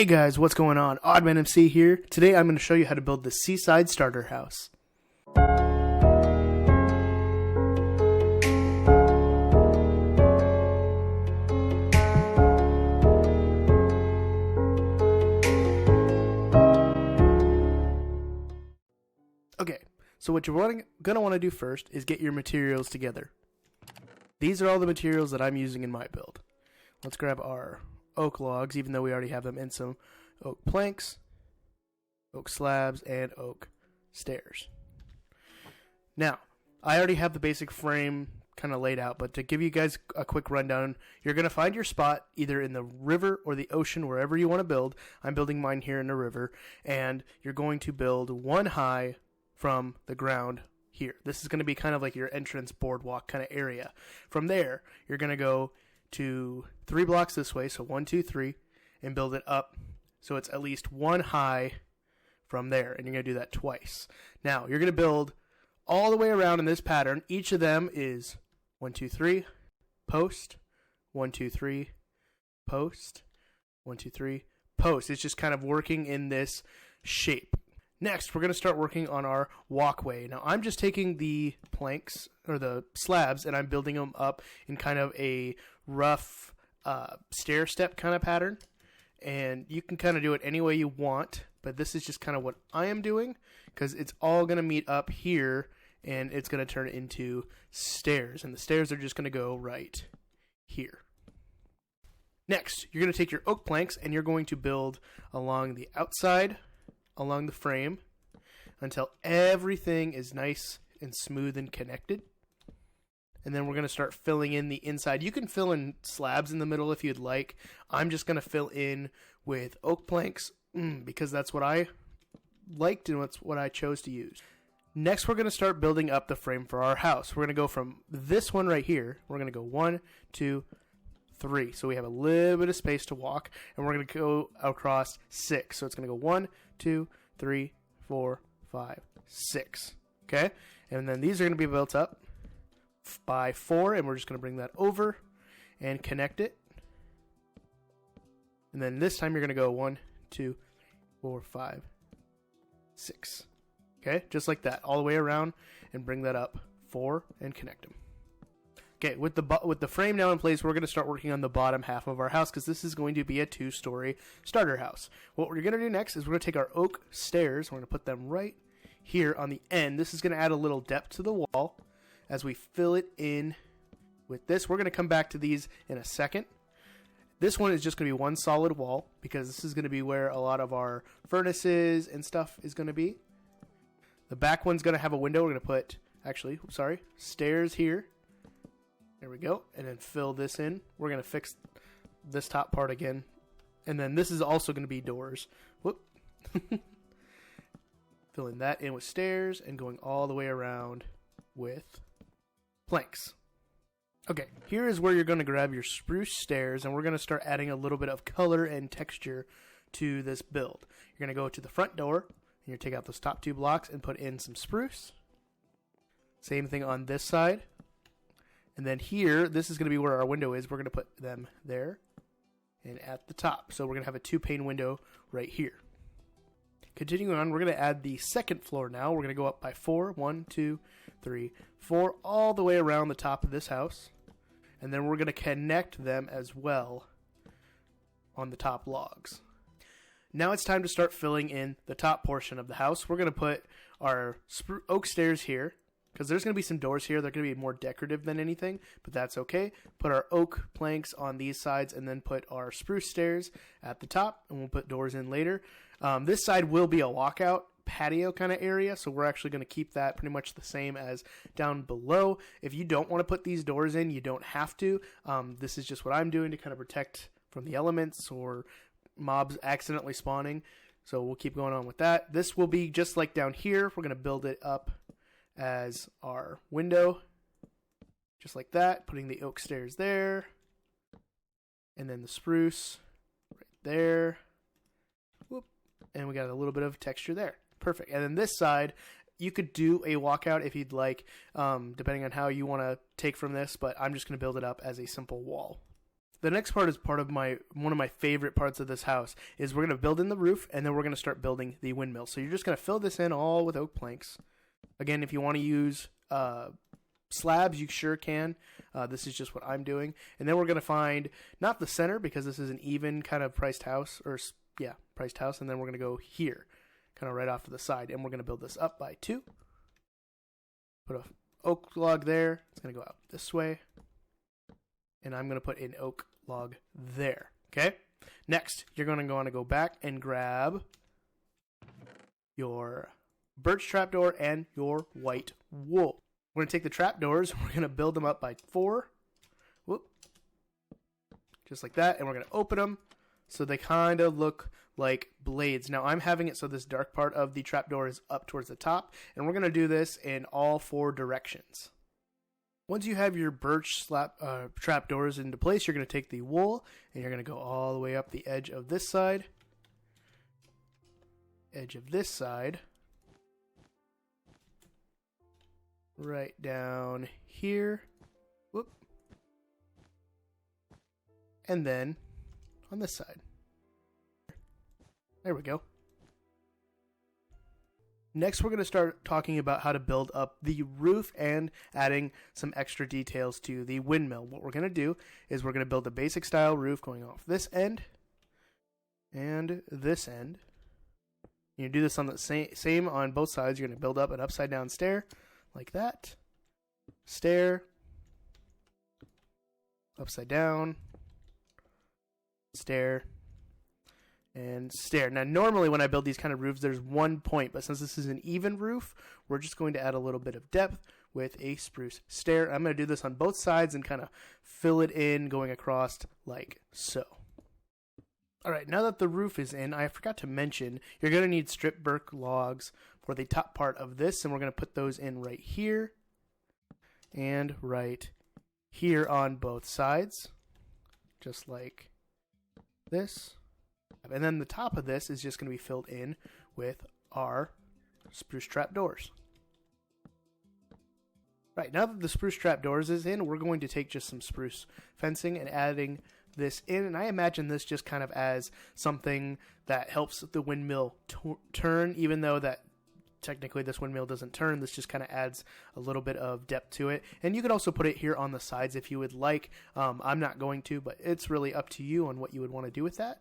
Hey guys, what's going on? Oddmanmc here. Today I'm going to show you how to build the seaside starter house. Okay, so what you're going to want to do first is get your materials together. These are all the materials that I'm using in my build. Let's grab our oak logs, even though we already have them in some oak planks, oak slabs, and oak stairs. Now, I already have the basic frame kind of laid out, but to give you guys a quick rundown, you're going to find your spot either in the river or the ocean, wherever you want to build. I'm building mine here in the river, and you're going to build one high from the ground here. This is going to be kind of like your entrance boardwalk kind of area. From there, you're going to go to 3 blocks this way, so 1, 2, 3, and build it up so it's at least one high from there, and you're going to do that twice. Now, you're going to build all the way around in this pattern. Each of them is 1, 2, 3, post, 1, 2, 3, post, 1, 2, 3, post. It's just kind of working in this shape. Next, we're going to start working on our walkway. Now, I'm just taking the planks, or the slabs, and I'm building them up in kind of a rough stair step kind of pattern. And you can kind of do it any way you want, but this is just kind of what I am doing, because it's all going to meet up here, and it's going to turn into stairs. And the stairs are just going to go right here. Next, you're going to take your oak planks, and you're going to build along the outside, along the frame, until everything is nice and smooth and connected. And then we're going to start filling in the inside. You can fill in slabs in the middle if you'd like. I'm just going to fill in with oak planks because that's what I liked and that's what I chose to use. Next, we're going to start building up the frame for our house. We're going to go from this one right here. We're going to go 1, 2, 3. So we have a little bit of space to walk, and we're going to go across 6. So it's going to go 1, 2, 3, 4, 5, 6. Okay? And then these are going to be built up by 4, and we're just going to bring that over and connect it. And then this time you're going to go 1, 2, 4, 5, 6. Okay? Just like that, all the way around, and bring that up 4 and connect them. Okay, with the frame now in place, we're going to start working on the bottom half of our house because this is going to be a 2-story starter house. What we're going to do next is we're going to take our oak stairs, we're going to put them right here on the end. This is going to add a little depth to the wall as we fill it in with this. We're going to come back to these in a second. This one is just going to be one solid wall because this is going to be where a lot of our furnaces and stuff is going to be. The back one's going to have a window. We're going to put, stairs here. There we go. And then fill this in. We're going to fix this top part again. And then this is also going to be doors. Whoop. Filling that in with stairs and going all the way around with planks. Okay, here is where you're going to grab your spruce stairs, and we're going to start adding a little bit of color and texture to this build. You're going to go to the front door, and you're going to take out those top 2 blocks and put in some spruce. Same thing on this side. And then here, this is going to be where our window is. We're going to put them there and at the top. So we're going to have a 2-pane window right here. Continuing on, we're going to add the second floor now. We're going to go up by 4. 1, 2, 3, 4, all the way around the top of this house. And then we're going to connect them as well on the top logs. Now it's time to start filling in the top portion of the house. We're going to put our oak stairs here, because there's going to be some doors here. They're going to be more decorative than anything, but that's okay. Put our oak planks on these sides, and then put our spruce stairs at the top, and we'll put doors in later. This side will be a walkout patio kind of area, so we're actually going to keep that pretty much the same as down below. If you don't want to put these doors in, you don't have to. This is just what I'm doing to kind of protect from the elements or mobs accidentally spawning, so we'll keep going on with that. This will be just like down here. We're going to build it up as our window, just like that, putting the oak stairs there, and then the spruce right there. Whoop. And we got a little bit of texture there. Perfect. And then this side, you could do a walkout if you'd like, depending on how you want to take from this, but I'm just going to build it up as a simple wall. The next part is one of my favorite parts of this house is we're going to build in the roof, and then we're going to start building the windmill. So you're just going to fill this in all with oak planks. Again, if you want to use slabs, you sure can. This is just what I'm doing. And then we're going to find not the center, because this is an even kind of priced house, priced house. And then we're going to go here, kind of right off to the side. And we're going to build this up by 2. Put a oak log there. It's going to go out this way. And I'm going to put an oak log there. Okay? Next, you're going to want to go back and grab your birch trapdoor and your white wool. We're going to take the trapdoors. We're going to build them up by 4. Whoop. Just like that. And we're going to open them so they kind of look like blades. Now, I'm having it so this dark part of the trapdoor is up towards the top. And we're going to do this in all 4 directions. Once you have your birch trapdoors into place, you're going to take the wool and you're going to go all the way up the edge of this side. Edge of this side. Right down here. Whoop. And then on this side. There we go. Next, we're going to start talking about how to build up the roof and adding some extra details to the windmill. What we're going to do is we're going to build a basic style roof going off this end and this end. You do this on the same on both sides. You're going to build up an upside down stair like that. Stair. Upside down. Stair. And stair. Now, normally when I build these kind of roofs, there's one point, but since this is an even roof, we're just going to add a little bit of depth with a spruce stair. I'm going to do this on both sides and kind of fill it in going across like so. All right, now that the roof is in, I forgot to mention, you're going to need strip birch logs for the top part of this, and we're going to put those in right here and right here on both sides, just like this. And then the top of this is just going to be filled in with our spruce trapdoors. Right, now that the spruce trapdoors is in, we're going to take just some spruce fencing and adding this in. And I imagine this just kind of as something that helps the windmill turn, even though that technically this windmill doesn't turn. This just kind of adds a little bit of depth to it. And you could also put it here on the sides if you would like. I'm not going to, but it's really up to you on what you would want to do with that.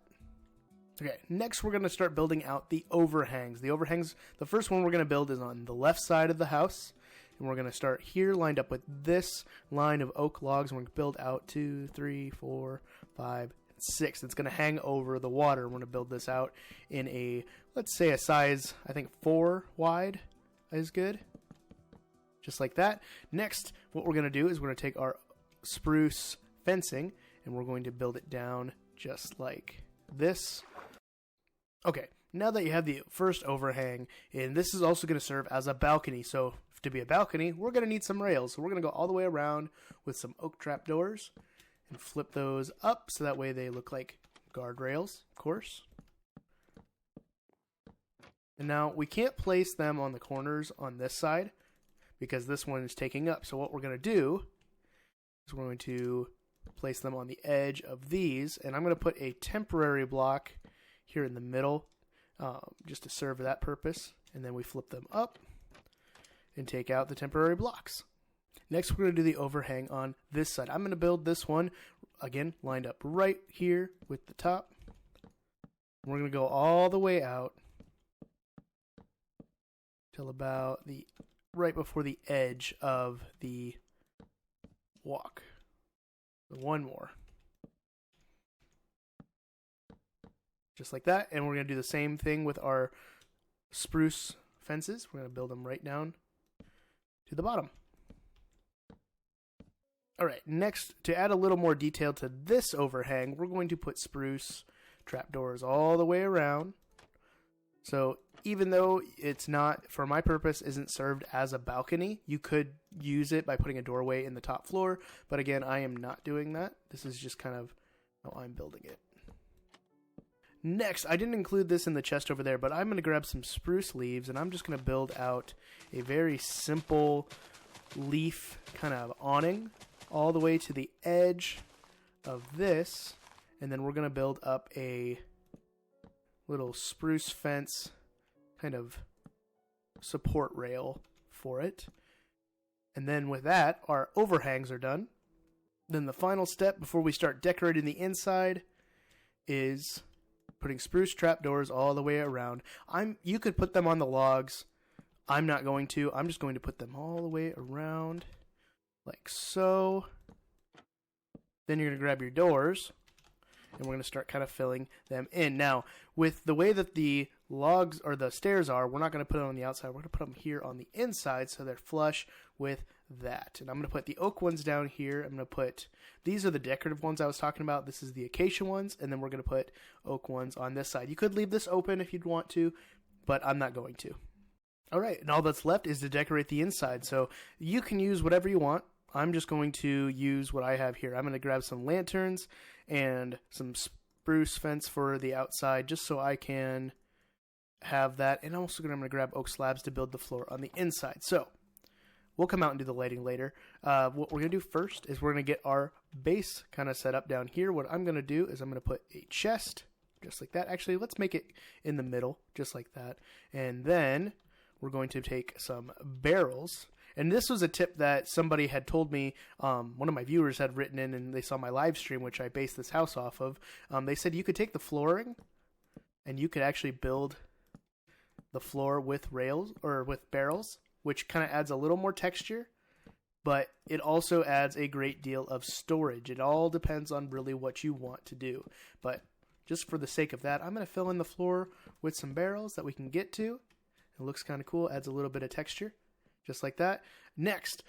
Okay, next we're going to start building out the overhangs. The overhangs, the first one we're going to build is on the left side of the house. And we're going to start here lined up with this line of oak logs. And we're going to build out 2, 3, 4, 5, 6. It's going to hang over the water. We're going to build this out in a, let's say a size, I think 4 wide is good. Just like that. Next, what we're going to do is we're going to take our spruce fencing and we're going to build it down just like this. Okay, now that you have the first overhang, and this is also going to serve as a balcony. So to be a balcony, we're going to need some rails. So we're going to go all the way around with some oak trapdoors and flip those up so that way they look like guardrails, of course. And now we can't place them on the corners on this side because this one is taking up. So what we're going to do is we're going to place them on the edge of these, and I'm going to put a temporary block here in the middle just to serve that purpose, and then we flip them up and take out the temporary blocks. Next, we're going to do the overhang on this side. I'm going to build this one, again, lined up right here with the top. We're going to go all the way out till about right before the edge of the walk. One more. Just like that. And we're going to do the same thing with our spruce fences. We're going to build them right down to the bottom. Alright, next, to add a little more detail to this overhang, we're going to put spruce trapdoors all the way around. So even though it's not, for my purpose, isn't served as a balcony, you could use it by putting a doorway in the top floor. But again, I am not doing that. This is just kind of how I'm building it. Next, I didn't include this in the chest over there, but I'm going to grab some spruce leaves, and I'm just going to build out a very simple leaf kind of awning all the way to the edge of this, and then we're going to build up a little spruce fence kind of support rail for it. And then with that, our overhangs are done. Then the final step before we start decorating the inside is putting spruce trapdoors all the way around. You could put them on the logs. I'm not going to. I'm just going to put them all the way around like so. Then you're going to grab your doors, and we're going to start kind of filling them in. Now, with the way that the logs or the stairs are, we're not going to put it on the outside. We're going to put them here on the inside so they're flush with that. And I'm going to put the oak ones down here. I'm going to put, these are the decorative ones I was talking about. This is the acacia ones, and then we're going to put oak ones on this side. You could leave this open if you'd want to, but I'm not going to. All right, and all that's left is to decorate the inside. So you can use whatever you want. I'm just going to use what I have here. I'm going to grab some lanterns and some spruce fence for the outside just so I can have that. And I'm also going to grab oak slabs to build the floor on the inside. So we'll come out and do the lighting later. What we're going to do first is we're going to get our base kind of set up down here. What I'm going to do is I'm going to put a chest just like that. Actually, let's make it in the middle just like that. And then we're going to take some barrels. And this was a tip that somebody had told me, one of my viewers had written in, and they saw my live stream, which I based this house off of. They said you could take the flooring and you could actually build the floor with rails or with barrels, which kind of adds a little more texture, but it also adds a great deal of storage. It all depends on really what you want to do. But just for the sake of that, I'm going to fill in the floor with some barrels that we can get to. It looks kind of cool, adds a little bit of texture. Just like that. Next,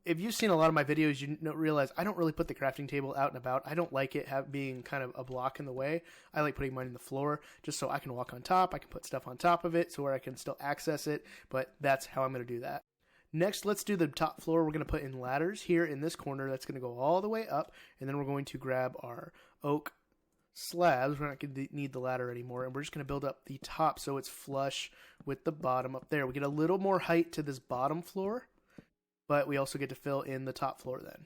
if you've seen a lot of my videos, you realize I don't really put the crafting table out and about. I don't like it being kind of a block in the way. I like putting mine in the floor just so I can walk on top. I can put stuff on top of it so where I can still access it, but that's how I'm going to do that. Next, let's do the top floor. We're going to put in ladders here in this corner. That's going to go all the way up, and then we're going to grab our oak slabs. We're not going to need the ladder anymore, and we're just going to build up the top so it's flush with the bottom up there. We get a little more height to this bottom floor, but we also get to fill in the top floor then.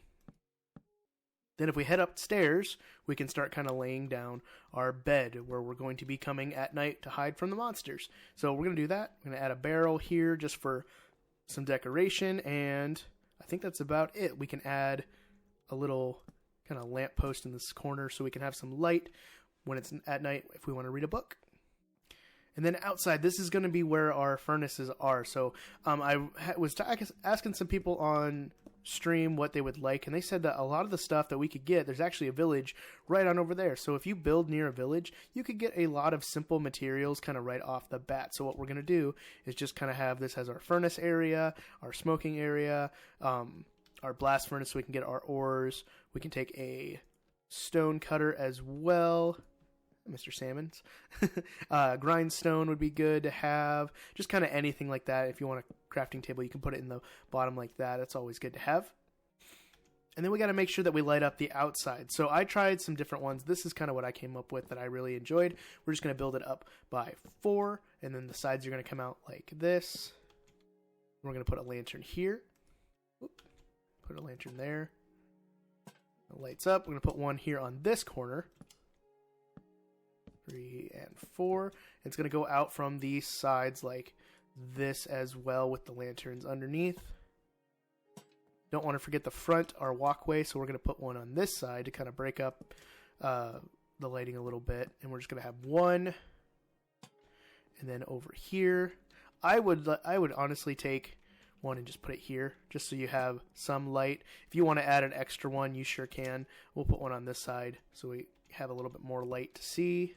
Then if we head upstairs, we can start kind of laying down our bed where we're going to be coming at night to hide from the monsters. So we're going to do that. We're going to add a barrel here just for some decoration, and I think that's about it. We can add a little kind of lamp post in this corner so we can have some light when it's at night if we want to read a book. And then outside, this is going to be where our furnaces are. So I was asking some people on stream what they would like, and they said that a lot of the stuff that we could get, there's actually a village right on over there. So if you build near a village, you could get a lot of simple materials kind of right off the bat. So what we're going to do is just kind of have this as our furnace area, our smoking area, our blast furnace so we can get our ores. We can take a stone cutter as well. Mr. Salmon's. Grindstone would be good to have. Just kind of anything like that. If you want a crafting table, you can put it in the bottom like that. That's always good to have. And then we got to make sure that we light up the outside. So I tried some different ones. This is kind of what I came up with that I really enjoyed. We're just going to build it up by 4. And then the sides are going to come out like this. We're going to put a lantern here. Oop. Put a lantern there. It lights up. We're going to put one here on this corner. 3 and 4. It's going to go out from these sides like this as well with the lanterns underneath. Don't want to forget the front, our walkway, so we're going to put one on this side to kind of break up the lighting a little bit. And we're just going to have one. And then over here, I would honestly take one and just put it here just so you have some light. If you want to add an extra one, you sure can. We'll put one on this side so we have a little bit more light to see.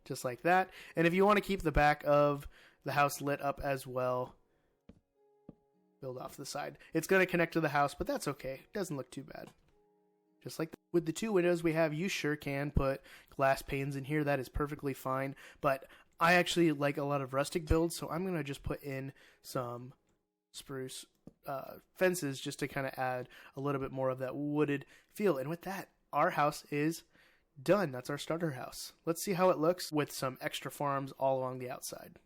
Just like that. And if you want to keep the back of the house lit up as well, build off the side. It's going to connect to the house, but that's okay. It doesn't look too bad. Just like with the 2 windows we have, you sure can put glass panes in here. That is perfectly fine. But I actually like a lot of rustic builds, so I'm going to just put in some spruce fences just to kind of add a little bit more of that wooded feel. And with that, our house is done. That's our starter house. Let's see how it looks with some extra farms all along the outside.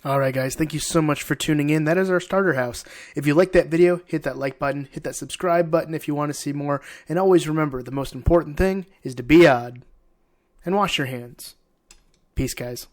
Alright guys, thank you so much for tuning in. That is our starter house. If you liked that video, hit that like button, hit that subscribe button if you want to see more, and always remember, the most important thing is to be odd. And wash your hands. Peace, guys.